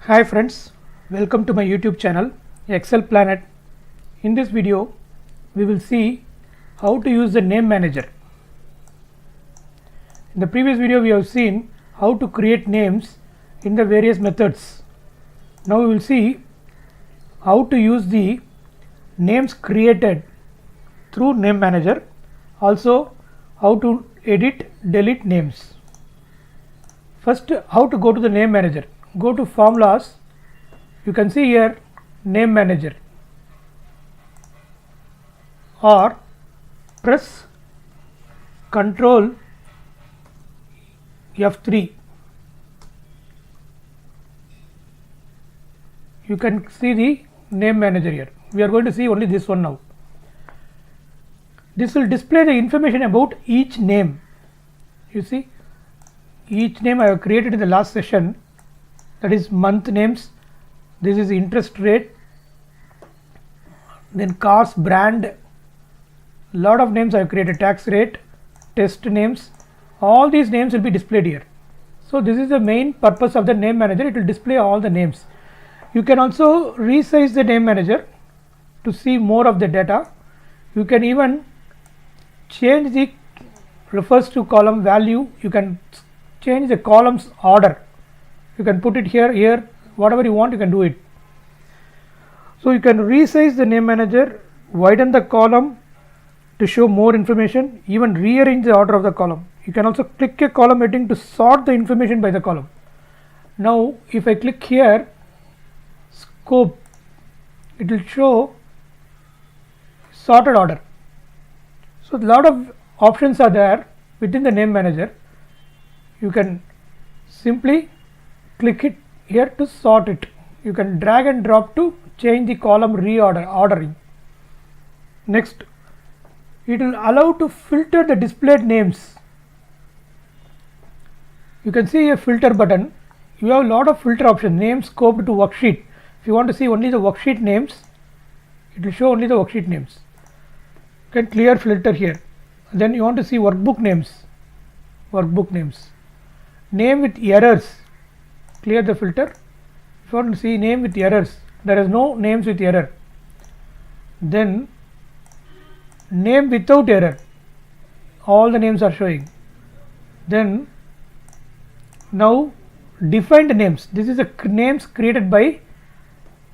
Hi friends, welcome to my YouTube channel Excel Planet. In this video we will see how to use the name manager. In the previous video we have seen how to create names in the various methods. Now we will see how to use the names created through name manager, also how to edit delete names. First, how to go to the name manager. Go to formulas, you can see here name manager, or press Ctrl F3. You can see the name manager here. We are going to see only this one now. This will display the information about each name. You see, each name I have created in the last session, that is month names, this is interest rate, then cars brand, lot of names I have created, tax rate, test names, all these names will be displayed here. So this is the main purpose of the name manager, it will display all the names. You can also resize the name manager to see more of the data. You can even change the refers to column value, you can change the columns order. You can put it here, whatever you want you can do it. So you can resize the name manager, widen the column to show more information, even rearrange the order of the column. You can also click a column heading to sort the information by the column. Now if I click here, scope, it will show sorted order. So a lot of options are there within the name manager. You can simply click it here to sort it. You can drag and drop to change the column ordering. Next, it will allow to filter the displayed names. You can see a filter button. You have a lot of filter options, names scoped to worksheet. If you want to see only the worksheet names, it will show only the worksheet names. You can clear filter here. Then you want to see workbook names, name with errors, clear the filter. If you want to see name with errors, there is no names with error. Then name without error, all the names are showing. Then now defined names, this is the names created by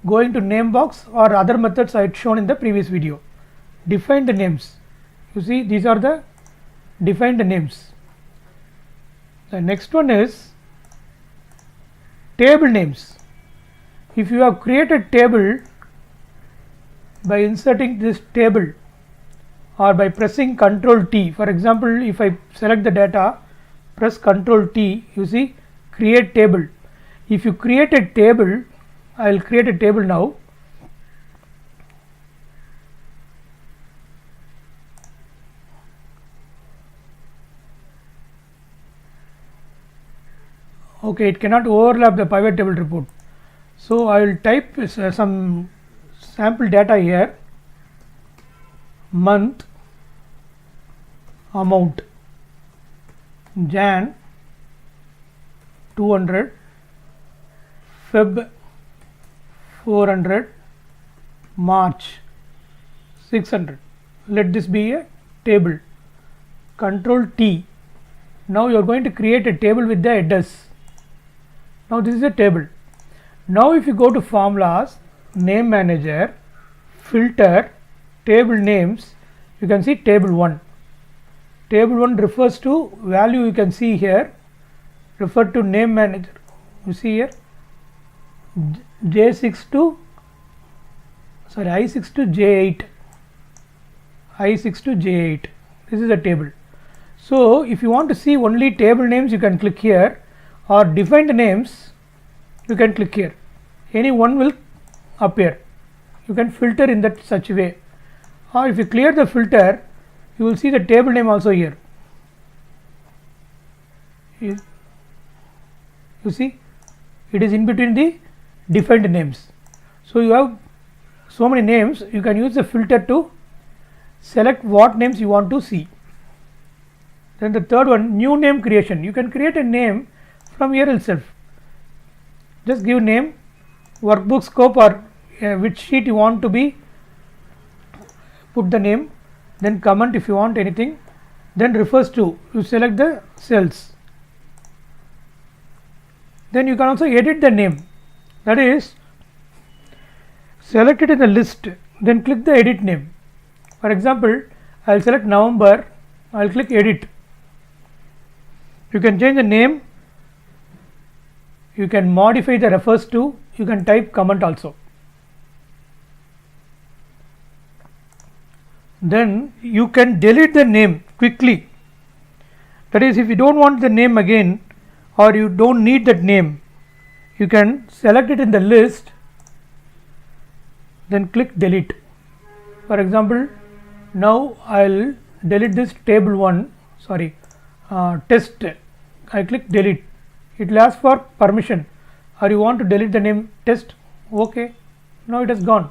going to name box or other methods I had shown in the previous video. Defined names, you see these are the defined names. The next one is table names. If you have created table by inserting this table or by pressing Ctrl T, for example if I select the data, press Ctrl T, you see create table. If you create a table, I will create a table now. Okay, it cannot overlap the pivot table report. So I will type some sample data here, month, amount, Jan 200, Feb 400, March 600. Let this be a table. Ctrl T. Now you are going to create a table with the headers. Now this is a table. Now if you go to formulas, name manager, filter, table names, you can see table 1. Table 1 refers to value, you can see here, refer to name manager. You see here I6 to J8, I6 to J8. This is a table. So if you want to see only table names, you can click here, or defined names, you can click here. Any one will appear. You can filter in that such way, or if you clear the filter, you will see the table name also here. You see it is in between the defined names. So you have so many names, you can use the filter to select what names you want to see. Then the third one, new name creation. You can create a name from here itself. Just give name workbook scope or which sheet you want to be, put the name, then comment if you want anything, then refers to, you select the cells. Then you can also edit the name, that is select it in the list, then click the edit name. For example, I will select November, I will click edit. You can change the name, you can modify the refers to, you can type comment also. Then you can delete the name quickly, that is if you don't want the name again or you don't need that name, you can select it in the list, then click delete. For example, now I will delete this table 1, sorry, test, I click delete. It will ask for permission, or you want to delete the name test, okay, now it has gone.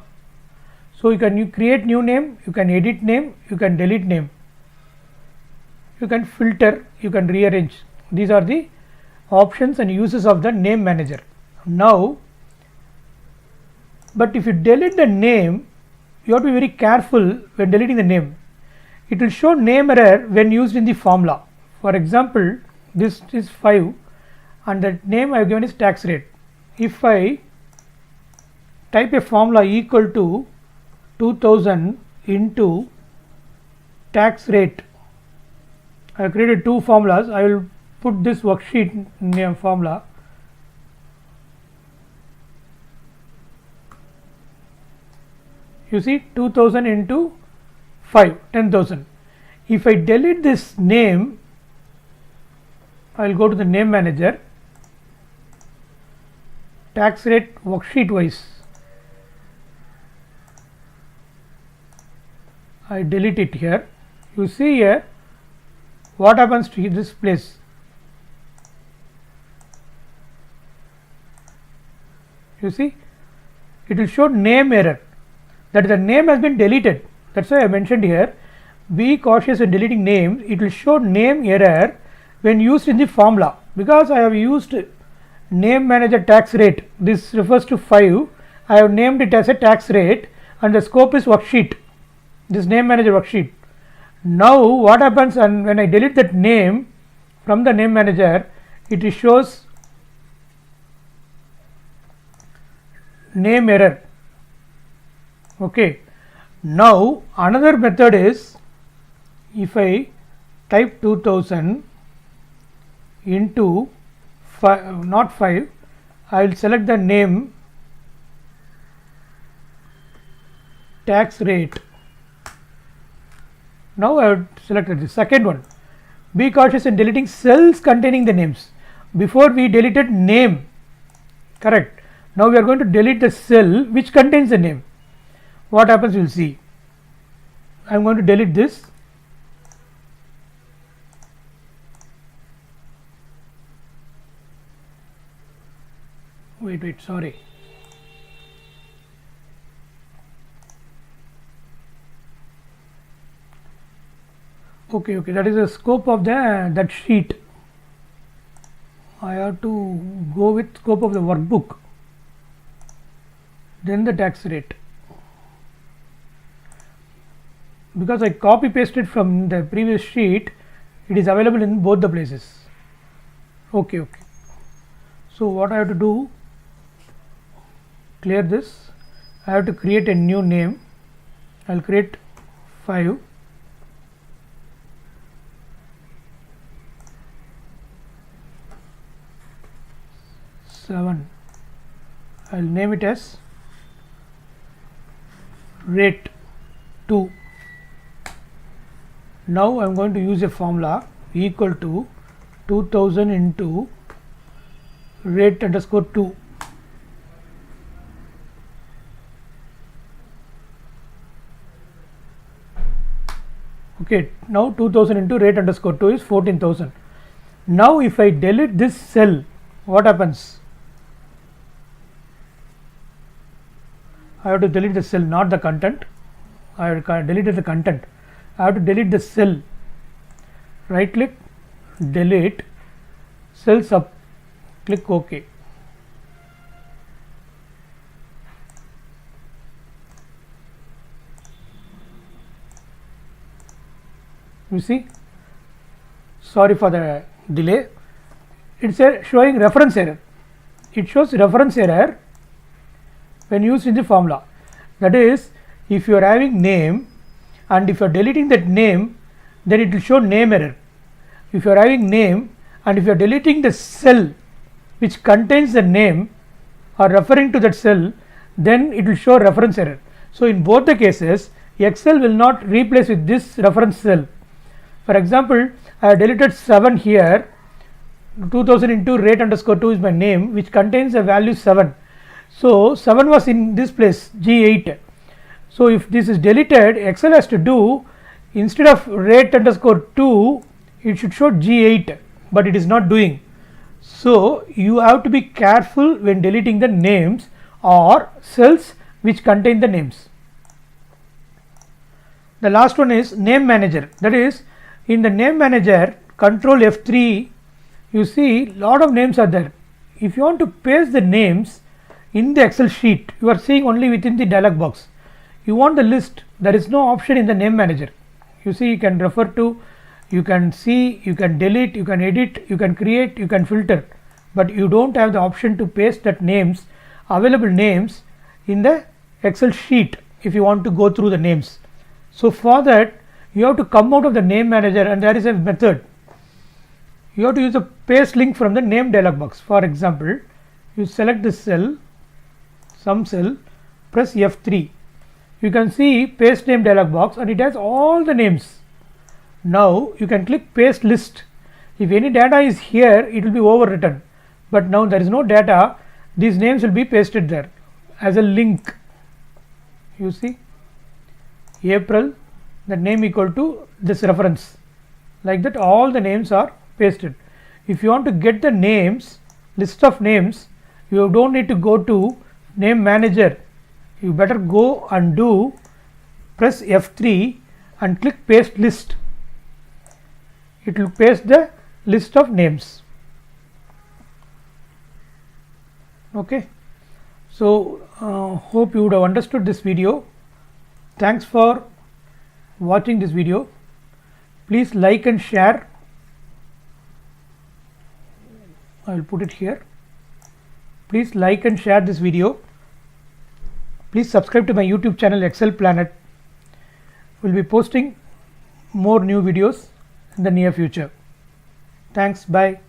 So you create new name, you can edit name, you can delete name, you can filter, you can rearrange. These are the options and uses of the name manager. Now, but if you delete the name, you have to be very careful when deleting the name. It will show name error when used in the formula. For example, this is 5 and the name I have given is tax rate. If I type a formula equal to 2000 into tax rate, I have created two formulas. I will put this worksheet name formula. You see 2000 into 5, 10,000. If I delete this name, I will go to the name manager, tax rate worksheet wise, I delete it here. You see here what happens to this place. You see it will show name error, that the name has been deleted. That's why I mentioned here, be cautious in deleting names. It will show name error when used in the formula, because I have used name manager tax rate. This refers to 5. I have named it as a tax rate and the scope is worksheet, this name manager worksheet. Now what happens, and when I delete that name from the name manager, it shows name error. Okay. Now another method is, if I type 2000 into 5, not 5, I will select the name tax rate. Now I have selected the second one. Be cautious in deleting cells containing the names. Before we deleted name, correct. Now we are going to delete the cell which contains the name. What happens, we will see. I am going to delete this. Wait, sorry. Okay, that is the scope of that sheet. I have to go with scope of the workbook, then the tax rate, because I copy pasted from the previous sheet. It is available in both the places. Okay. So what I have to do, clear this. I have to create a new name. I will create 5. I will name it as rate 2. Now I am going to use a formula equal to 2000 into rate underscore 2. Okay, now 2000 into rate underscore 2 is 14,000. Now if I delete this cell, what happens? I have to delete the cell, not the content. I have deleted the content. I have to delete the cell. Right click, delete, cells up, click OK. You see, sorry for the delay. It's showing reference error. It shows reference error when used in the formula. That is, if you are having name and if you are deleting that name, then it will show name error. If you are having name and if you are deleting the cell which contains the name or referring to that cell, then it will show reference error. So in both the cases, Excel will not replace with this reference cell. For example, I have deleted 7 here. 2000 into rate underscore 2 is my name, which contains a value 7. So 7 was in this place, G8. So if this is deleted, Excel has to do, instead of rate underscore 2, it should show G8, but it is not doing. So you have to be careful when deleting the names or cells which contain the names. The last one is name manager. That is, in the name manager, control F3, you see lot of names are there. If you want to paste the names in the Excel sheet, you are seeing only within the dialog box. You want the list, there is no option in the name manager. You see, you can refer to, you can see, you can delete, you can edit, you can create, you can filter, but you don't have the option to paste that names, available names in the Excel sheet if you want to go through the names. So for that, you have to come out of the name manager, and there is a method. You have to use a paste link from the name dialog box. For example, you select this cell, some cell, press F3. You can see paste name dialog box and it has all the names. Now you can click paste list. If any data is here, it will be overwritten, but now there is no data. These names will be pasted there as a link. You see, April, the name equal to this reference, like that all the names are pasted. If you want to get the names, list of names, you don't need to go to name manager. You better go and do press F3 and click paste list. It will paste the list of names. Okay, so hope you would have understood this video. Thanks for watching this video. Please like and share. I will put it here. Please like and share this video. Please subscribe to my YouTube channel Excel Planet. We will be posting more new videos in the near future. Thanks. Bye.